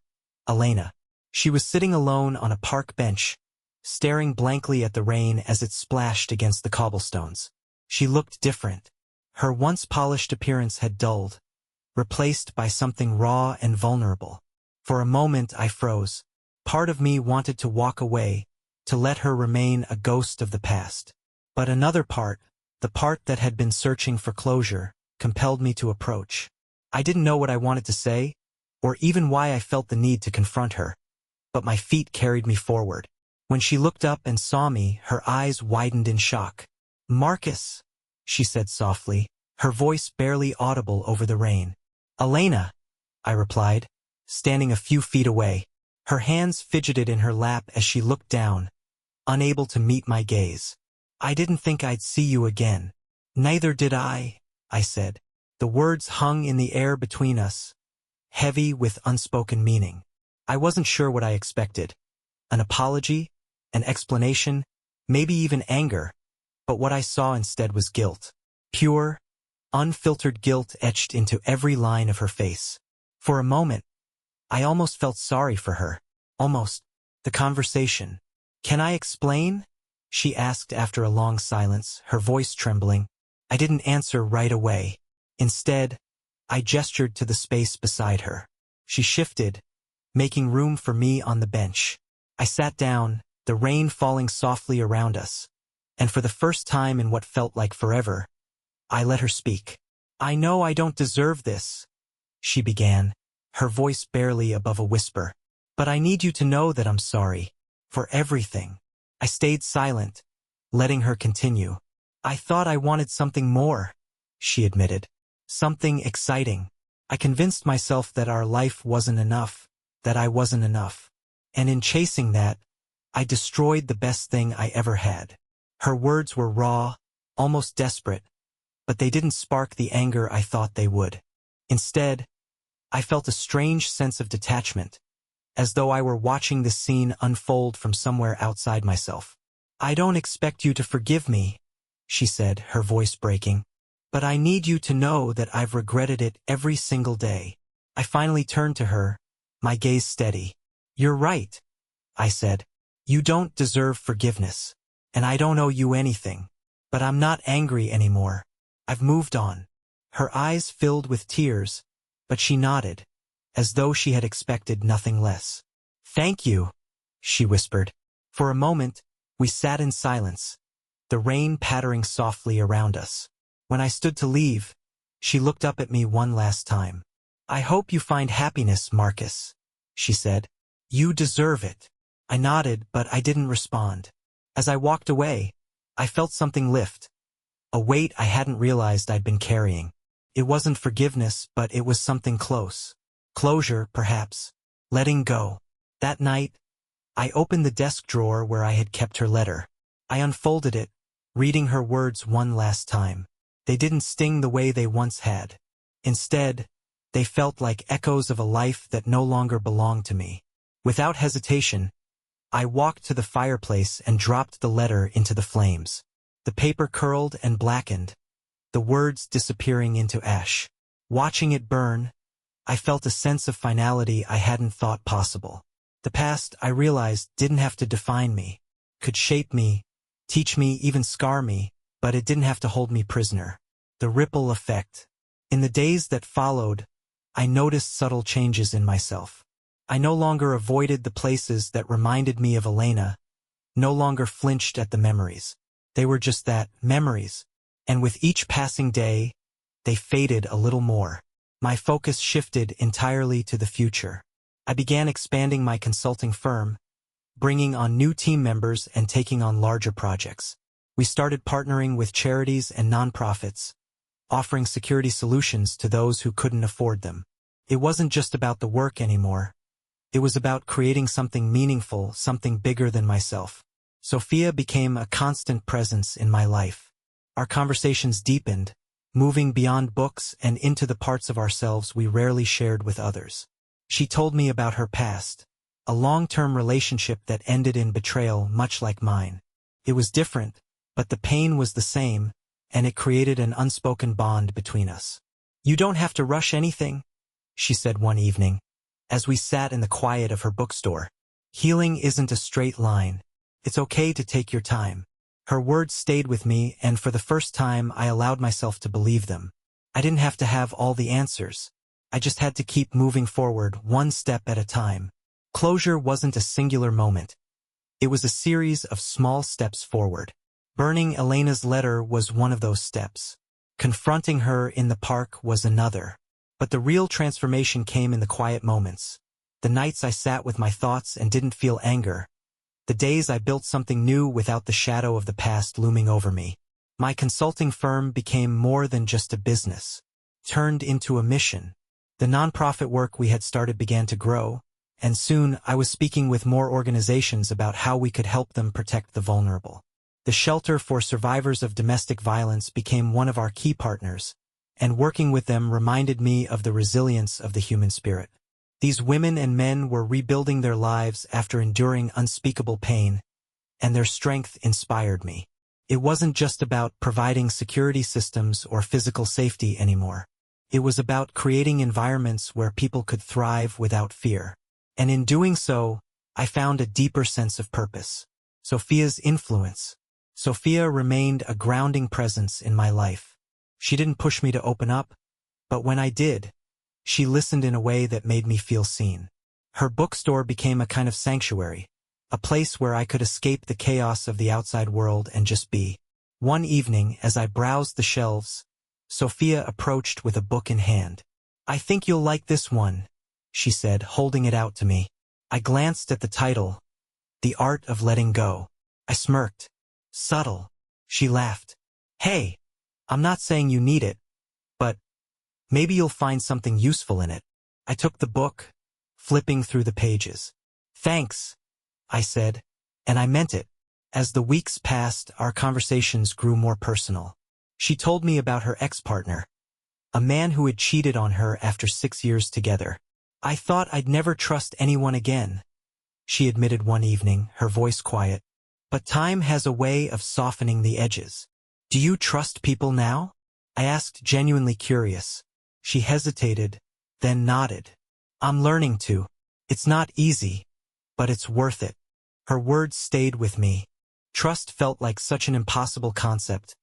Elena. She was sitting alone on a park bench, staring blankly at the rain as it splashed against the cobblestones. She looked different. Her once polished appearance had dulled, replaced by something raw and vulnerable. For a moment I froze. Part of me wanted to walk away, to let her remain a ghost of the past. But another part, the part that had been searching for closure, compelled me to approach. I didn't know what I wanted to say, or even why I felt the need to confront her, but my feet carried me forward. When she looked up and saw me, her eyes widened in shock. "Marcus," she said softly, her voice barely audible over the rain. "Elena," I replied, standing a few feet away. Her hands fidgeted in her lap as she looked down, unable to meet my gaze. "I didn't think I'd see you again." "Neither did I," said. The words hung in the air between us, heavy with unspoken meaning. I wasn't sure what I expected. An apology, an explanation, maybe even anger, but what I saw instead was guilt. Pure, unfiltered guilt etched into every line of her face. For a moment, I almost felt sorry for her. Almost. The conversation. "Can I explain?" she asked after a long silence, her voice trembling. I didn't answer right away. Instead, I gestured to the space beside her. She shifted, making room for me on the bench. I sat down, the rain falling softly around us, and for the first time in what felt like forever, I let her speak. "I know I don't deserve this," she began, her voice barely above a whisper. "But I need you to know that I'm sorry. For everything." I stayed silent, letting her continue. "I thought I wanted something more," she admitted. "Something exciting. I convinced myself that our life wasn't enough, that I wasn't enough. And in chasing that, I destroyed the best thing I ever had." Her words were raw, almost desperate, but they didn't spark the anger I thought they would. Instead, I felt a strange sense of detachment, as though I were watching the scene unfold from somewhere outside myself. "I don't expect you to forgive me," she said, her voice breaking, "but I need you to know that I've regretted it every single day." I finally turned to her, my gaze steady. "You're right," I said. "You don't deserve forgiveness, and I don't owe you anything. But I'm not angry anymore. I've moved on." Her eyes filled with tears, but she nodded, as though she had expected nothing less. "Thank you," she whispered. For a moment, we sat in silence, the rain pattering softly around us. When I stood to leave, she looked up at me one last time. "I hope you find happiness, Marcus," she said. "You deserve it." I nodded, but I didn't respond. As I walked away, I felt something lift, a weight I hadn't realized I'd been carrying. It wasn't forgiveness, but it was something close. Closure, perhaps. Letting go. That night, I opened the desk drawer where I had kept her letter. I unfolded it, reading her words one last time. They didn't sting the way they once had. Instead, they felt like echoes of a life that no longer belonged to me. Without hesitation, I walked to the fireplace and dropped the letter into the flames. The paper curled and blackened, the words disappearing into ash. Watching it burn, I felt a sense of finality I hadn't thought possible. The past, I realized, didn't have to define me, could shape me, teach me, even scar me, but it didn't have to hold me prisoner. The ripple effect. In the days that followed, I noticed subtle changes in myself. I no longer avoided the places that reminded me of Elena, no longer flinched at the memories. They were just that, memories. And with each passing day, they faded a little more. My focus shifted entirely to the future. I began expanding my consulting firm, bringing on new team members and taking on larger projects. We started partnering with charities and nonprofits, offering security solutions to those who couldn't afford them. It wasn't just about the work anymore. It was about creating something meaningful, something bigger than myself. Sophia became a constant presence in my life. Our conversations deepened, moving beyond books and into the parts of ourselves we rarely shared with others. She told me about her past, a long-term relationship that ended in betrayal much like mine. It was different, but the pain was the same, and it created an unspoken bond between us. "You don't have to rush anything," she said one evening, as we sat in the quiet of her bookstore. "Healing isn't a straight line. It's okay to take your time." Her words stayed with me, and for the first time I allowed myself to believe them. I didn't have to have all the answers. I just had to keep moving forward, one step at a time. Closure wasn't a singular moment. It was a series of small steps forward. Burning Elena's letter was one of those steps. Confronting her in the park was another. But the real transformation came in the quiet moments. The nights I sat with my thoughts and didn't feel anger. The days I built something new without the shadow of the past looming over me. My consulting firm became more than just a business. Turned into a mission. The nonprofit work we had started began to grow, and soon I was speaking with more organizations about how we could help them protect the vulnerable. The shelter for survivors of domestic violence became one of our key partners, and working with them reminded me of the resilience of the human spirit. These women and men were rebuilding their lives after enduring unspeakable pain, and their strength inspired me. It wasn't just about providing security systems or physical safety anymore. It was about creating environments where people could thrive without fear. And in doing so, I found a deeper sense of purpose. Sophia's influence. Sophia remained a grounding presence in my life. She didn't push me to open up, but when I did, she listened in a way that made me feel seen. Her bookstore became a kind of sanctuary, a place where I could escape the chaos of the outside world and just be. One evening, as I browsed the shelves, Sophia approached with a book in hand. "I think you'll like this one," she said, holding it out to me. I glanced at the title, The Art of Letting Go. I smirked. "Subtle." She laughed. "Hey, I'm not saying you need it, but maybe you'll find something useful in it." I took the book, flipping through the pages. "Thanks," I said, and I meant it. As the weeks passed, our conversations grew more personal. She told me about her ex-partner, a man who had cheated on her after 6 years together. "I thought I'd never trust anyone again," she admitted one evening, her voice quiet. "But time has a way of softening the edges." "Do you trust people now?" I asked, genuinely curious. She hesitated, then nodded. "I'm learning to. It's not easy, but it's worth it." Her words stayed with me. Trust felt like such an impossible concept,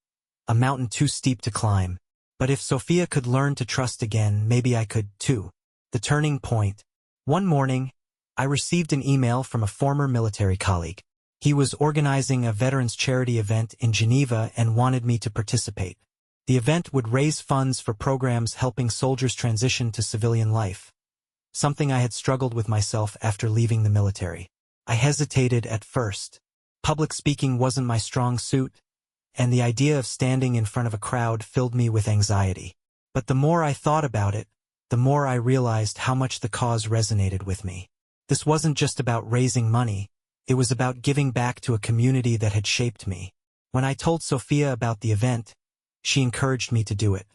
a mountain too steep to climb. But if Sophia could learn to trust again, maybe I could too. The turning point. One morning, I received an email from a former military colleague. He was organizing a veterans charity event in Geneva and wanted me to participate. The event would raise funds for programs helping soldiers transition to civilian life, something I had struggled with myself after leaving the military. I hesitated at first. Public speaking wasn't my strong suit, and the idea of standing in front of a crowd filled me with anxiety. But the more I thought about it, the more I realized how much the cause resonated with me. This wasn't just about raising money, it was about giving back to a community that had shaped me. When I told Sophia about the event, she encouraged me to do it.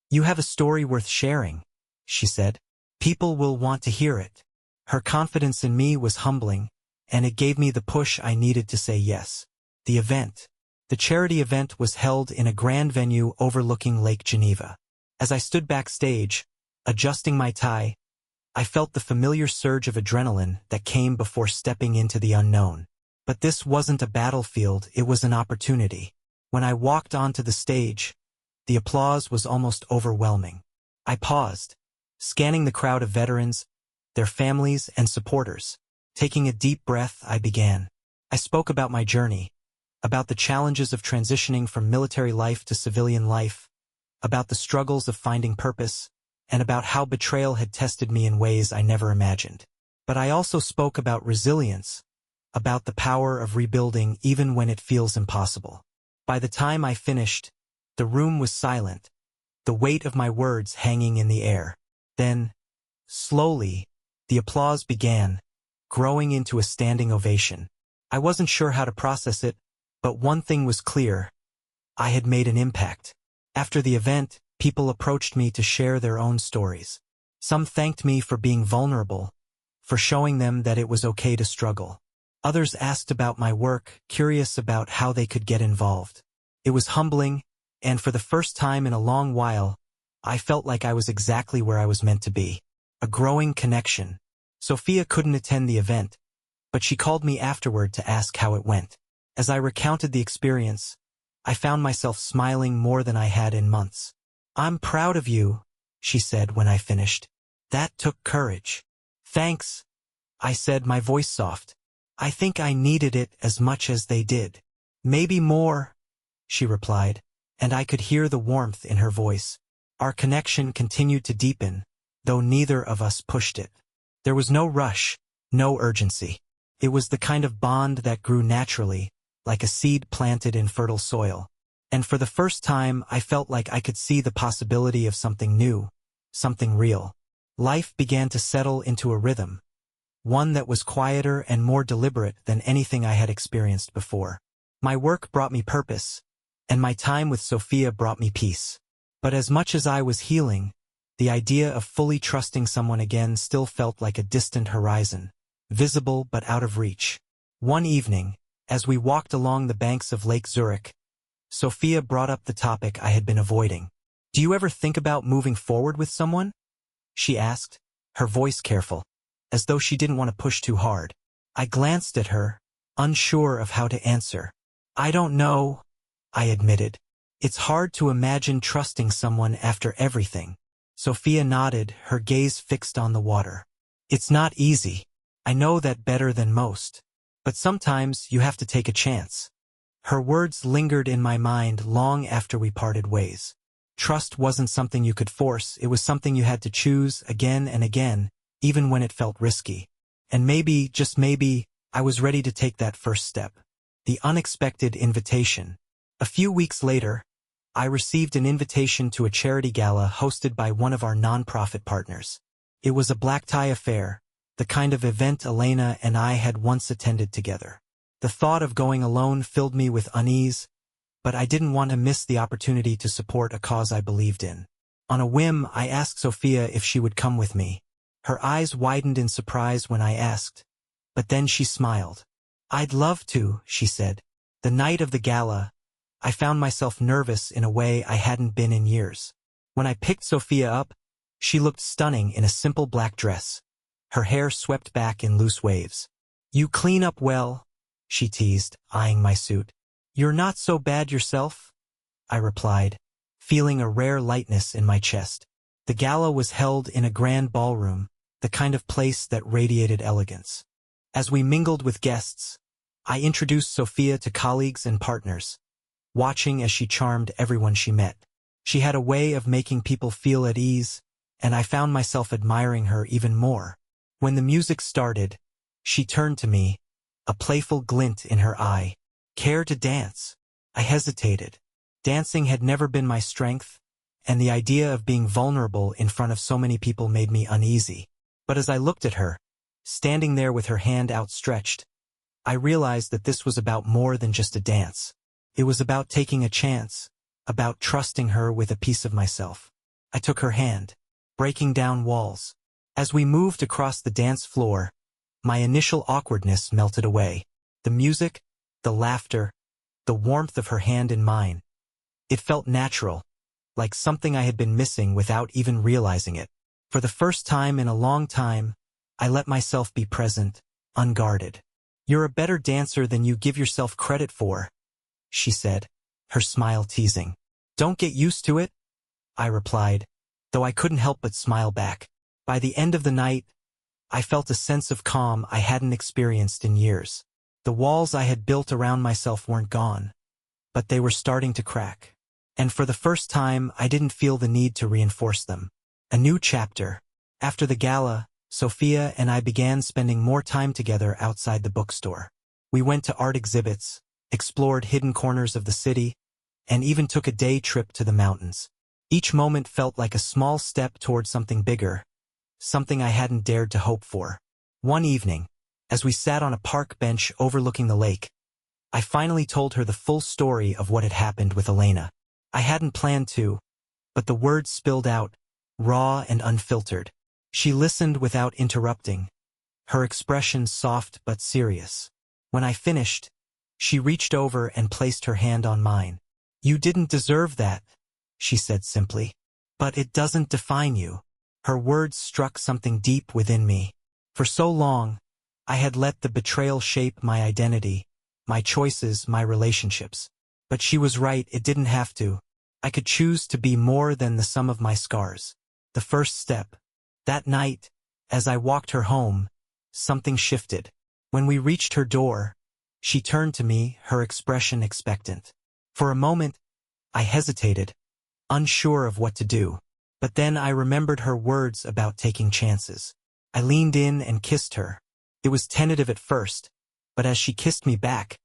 "You have a story worth sharing," she said. "People will want to hear it." Her confidence in me was humbling, and it gave me the push I needed to say yes. The event. The charity event was held in a grand venue overlooking Lake Geneva. As I stood backstage, adjusting my tie, I felt the familiar surge of adrenaline that came before stepping into the unknown. But this wasn't a battlefield, it was an opportunity. When I walked onto the stage, the applause was almost overwhelming. I paused, scanning the crowd of veterans, their families and supporters. Taking a deep breath, I began. I spoke about my journey, about the challenges of transitioning from military life to civilian life, about the struggles of finding purpose, and about how betrayal had tested me in ways I never imagined. But I also spoke about resilience, about the power of rebuilding even when it feels impossible. By the time I finished, the room was silent. the weight of my words hanging in the air. Then, slowly, the applause began, growing into a standing ovation. I wasn't sure how to process it, but one thing was clear. I had made an impact. After the event, people approached me to share their own stories. Some thanked me for being vulnerable, for showing them that it was okay to struggle. Others asked about my work, curious about how they could get involved. It was humbling, and for the first time in a long while, I felt like I was exactly where I was meant to be. A growing connection. Sophia couldn't attend the event, but she called me afterward to ask how it went. As I recounted the experience, I found myself smiling more than I had in months. "I'm proud of you," she said when I finished. "That took courage." "Thanks," I said, my voice soft. "I think I needed it as much as they did." "Maybe more," she replied, and I could hear the warmth in her voice. Our connection continued to deepen, though neither of us pushed it. There was no rush, no urgency. It was the kind of bond that grew naturally, like a seed planted in fertile soil. And for the first time, I felt like I could see the possibility of something new, something real. Life began to settle into a rhythm, one that was quieter and more deliberate than anything I had experienced before. My work brought me purpose, and my time with Sophia brought me peace. But as much as I was healing, the idea of fully trusting someone again still felt like a distant horizon, visible but out of reach. One evening, as we walked along the banks of Lake Zurich, Sophia brought up the topic I had been avoiding. "Do you ever think about moving forward with someone?" she asked, her voice careful, as though she didn't want to push too hard. I glanced at her, unsure of how to answer. "I don't know," I admitted. "It's hard to imagine trusting someone after everything." Sophia nodded, her gaze fixed on the water. "It's not easy. I know that better than most. But sometimes you have to take a chance." Her words lingered in my mind long after we parted ways. Trust wasn't something you could force, it was something you had to choose again and again, even when it felt risky. And maybe, just maybe, I was ready to take that first step. The unexpected invitation. A few weeks later, I received an invitation to a charity gala hosted by one of our nonprofit partners. It was a black tie affair, the kind of event Elena and I had once attended together. The thought of going alone filled me with unease, but I didn't want to miss the opportunity to support a cause I believed in. On a whim, I asked Sophia if she would come with me. Her eyes widened in surprise when I asked, but then she smiled. "I'd love to," she said. The night of the gala, I found myself nervous in a way I hadn't been in years. When I picked Sophia up, she looked stunning in a simple black dress. Her hair swept back in loose waves. "You clean up well," she teased, eyeing my suit. "You're not so bad yourself," I replied, feeling a rare lightness in my chest. The gala was held in a grand ballroom, the kind of place that radiated elegance. As we mingled with guests, I introduced Sophia to colleagues and partners, watching as she charmed everyone she met. She had a way of making people feel at ease, and I found myself admiring her even more. When the music started, she turned to me, a playful glint in her eye. "Care to dance?" I hesitated. Dancing had never been my strength, and the idea of being vulnerable in front of so many people made me uneasy. But as I looked at her, standing there with her hand outstretched, I realized that this was about more than just a dance. It was about taking a chance, about trusting her with a piece of myself. I took her hand, breaking down walls. As we moved across the dance floor, my initial awkwardness melted away. The music, the laughter, the warmth of her hand in mine. It felt natural, like something I had been missing without even realizing it. For the first time in a long time, I let myself be present, unguarded. "You're a better dancer than you give yourself credit for," she said, her smile teasing. "Don't get used to it," I replied, though I couldn't help but smile back. By the end of the night, I felt a sense of calm I hadn't experienced in years. The walls I had built around myself weren't gone, but they were starting to crack. And for the first time, I didn't feel the need to reinforce them. A new chapter. After the gala, Sophia and I began spending more time together outside the bookstore. We went to art exhibits, explored hidden corners of the city, and even took a day trip to the mountains. Each moment felt like a small step toward something bigger, something I hadn't dared to hope for. One evening, as we sat on a park bench overlooking the lake, I finally told her the full story of what had happened with Elena. I hadn't planned to, but the words spilled out, raw and unfiltered. She listened without interrupting, her expression soft but serious. When I finished, she reached over and placed her hand on mine. "You didn't deserve that," she said simply. "But it doesn't define you." Her words struck something deep within me. For so long, I had let the betrayal shape my identity, my choices, my relationships. But she was right, it didn't have to. I could choose to be more than the sum of my scars. The first step. That night, as I walked her home, something shifted. When we reached her door, she turned to me, her expression expectant. For a moment, I hesitated, unsure of what to do. But then I remembered her words about taking chances. I leaned in and kissed her. It was tentative at first, but as she kissed me back,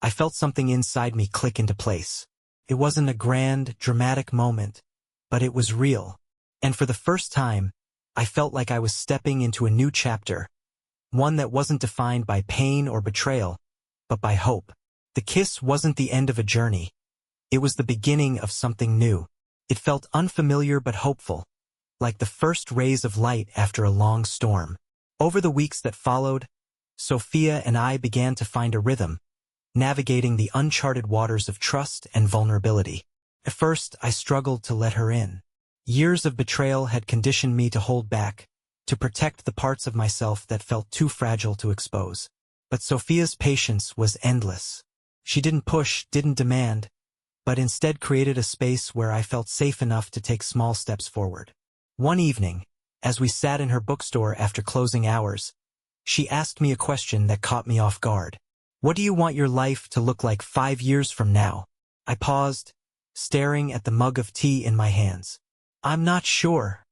I felt something inside me click into place. It wasn't a grand, dramatic moment, but it was real. And for the first time, I felt like I was stepping into a new chapter, one that wasn't defined by pain or betrayal, but by hope. The kiss wasn't the end of a journey. It was the beginning of something new. It felt unfamiliar but hopeful, like the first rays of light after a long storm. Over the weeks that followed, Sophia and I began to find a rhythm, navigating the uncharted waters of trust and vulnerability. At first, I struggled to let her in. Years of betrayal had conditioned me to hold back, to protect the parts of myself that felt too fragile to expose. But Sophia's patience was endless. She didn't push, didn't demand, but instead created a space where I felt safe enough to take small steps forward. One evening, as we sat in her bookstore after closing hours, she asked me a question that caught me off guard. "What do you want your life to look like 5 years from now?" I paused, staring at the mug of tea in my hands. "I'm not sure,"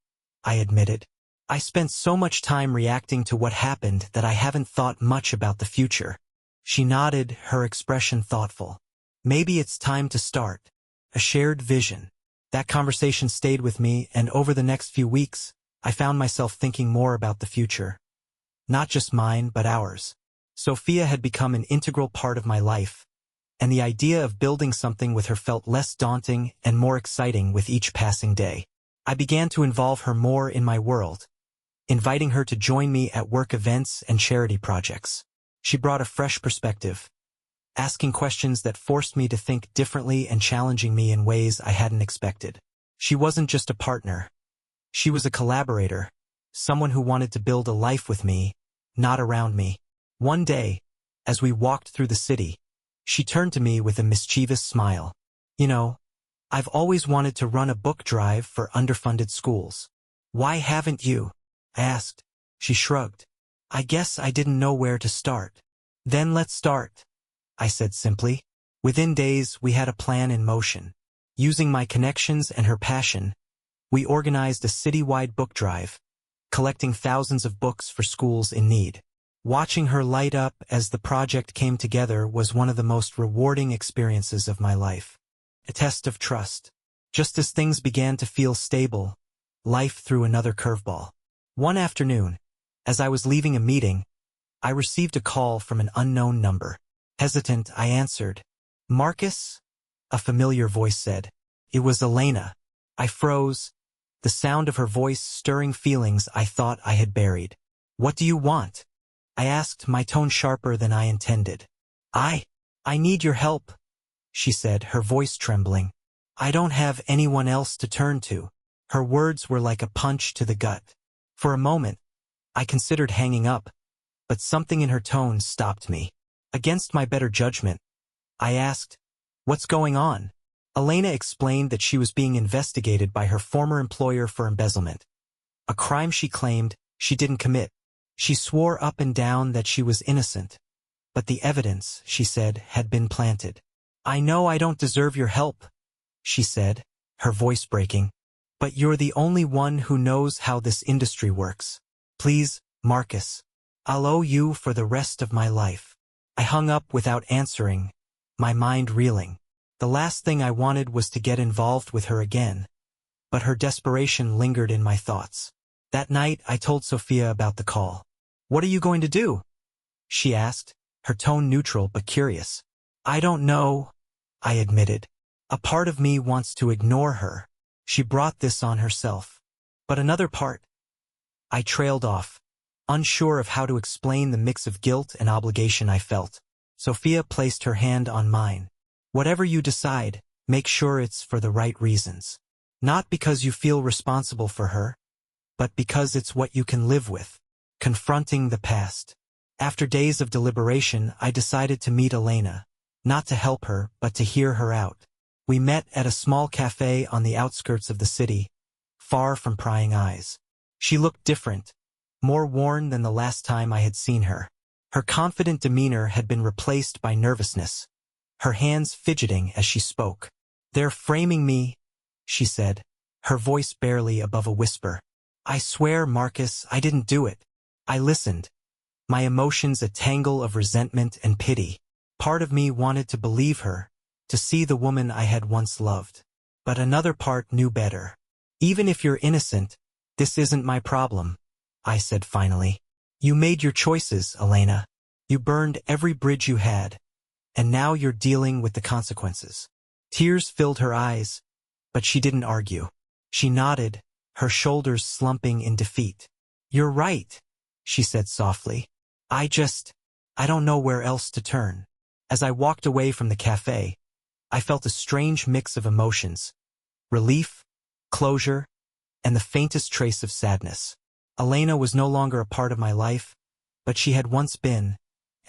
I admitted. "I spent so much time reacting to what happened that I haven't thought much about the future." She nodded, her expression thoughtful. "Maybe it's time to start." A shared vision. That conversation stayed with me, and over the next few weeks, I found myself thinking more about the future. Not just mine, but ours. Sophia had become an integral part of my life, and the idea of building something with her felt less daunting and more exciting with each passing day. I began to involve her more in my world, inviting her to join me at work events and charity projects. She brought a fresh perspective, asking questions that forced me to think differently and challenging me in ways I hadn't expected. She wasn't just a partner. She was a collaborator, someone who wanted to build a life with me, not around me. One day, as we walked through the city, she turned to me with a mischievous smile. "You know, I've always wanted to run a book drive for underfunded schools. Why haven't you?" I asked. She shrugged. "I guess I didn't know where to start." "Then let's start," I said simply. Within days, we had a plan in motion. Using my connections and her passion, we organized a citywide book drive, collecting thousands of books for schools in need. Watching her light up as the project came together was one of the most rewarding experiences of my life. A test of trust. Just as things began to feel stable, life threw another curveball. One afternoon, as I was leaving a meeting, I received a call from an unknown number. Hesitant, I answered. "Marcus?" a familiar voice said. It was Elena. I froze, the sound of her voice stirring feelings I thought I had buried. "What do you want?" I asked, my tone sharper than I intended. I need your help," she said, her voice trembling. "I don't have anyone else to turn to." Her words were like a punch to the gut. For a moment, I considered hanging up, but something in her tone stopped me. Against my better judgment, I asked, "What's going on?" Elena explained that she was being investigated by her former employer for embezzlement, a crime she claimed she didn't commit. She swore up and down that she was innocent, but the evidence, she said, had been planted. "I know I don't deserve your help," she said, her voice breaking, "but you're the only one who knows how this industry works. Please, Marcus, I'll owe you for the rest of my life." I hung up without answering, my mind reeling. The last thing I wanted was to get involved with her again, but her desperation lingered in my thoughts. That night, I told Sophia about the call. "What are you going to do?" she asked, her tone neutral but curious. "I don't know," I admitted. "A part of me wants to ignore her. She brought this on herself. But another part—" I trailed off, unsure of how to explain the mix of guilt and obligation I felt. Sophia placed her hand on mine. "Whatever you decide, make sure it's for the right reasons. Not because you feel responsible for her, but because it's what you can live with." Confronting the past. After days of deliberation, I decided to meet Elena, not to help her, but to hear her out. We met at a small cafe on the outskirts of the city, far from prying eyes. She looked different, more worn than the last time I had seen her. Her confident demeanor had been replaced by nervousness, her hands fidgeting as she spoke. "They're framing me," she said, her voice barely above a whisper. "I swear, Marcus, I didn't do it." I listened, my emotions a tangle of resentment and pity. Part of me wanted to believe her, to see the woman I had once loved. But another part knew better. "Even if you're innocent, this isn't my problem," I said finally. "You made your choices, Elena. You burned every bridge you had, and now you're dealing with the consequences." Tears filled her eyes, but she didn't argue. She nodded, her shoulders slumping in defeat. "You're right," she said softly. I don't know where else to turn." As I walked away from the cafe, I felt a strange mix of emotions: relief, closure, and the faintest trace of sadness. Elena was no longer a part of my life, but she had once been,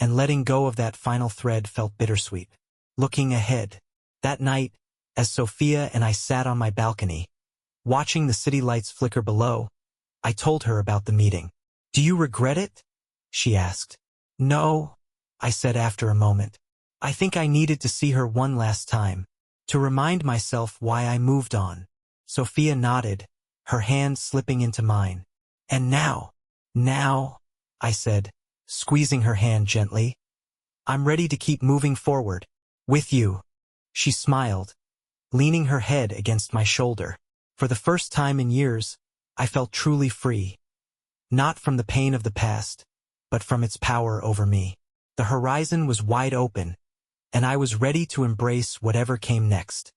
and letting go of that final thread felt bittersweet. Looking ahead, that night, as Sophia and I sat on my balcony, watching the city lights flicker below, I told her about the meeting. "Do you regret it?" she asked. "No," I said after a moment. "I think I needed to see her one last time, to remind myself why I moved on." Sophia nodded, her hand slipping into mine. "And now," I said, squeezing her hand gently, "I'm ready to keep moving forward. With you." She smiled, leaning her head against my shoulder. For the first time in years, I felt truly free. Not from the pain of the past, but from its power over me. The horizon was wide open, and I was ready to embrace whatever came next.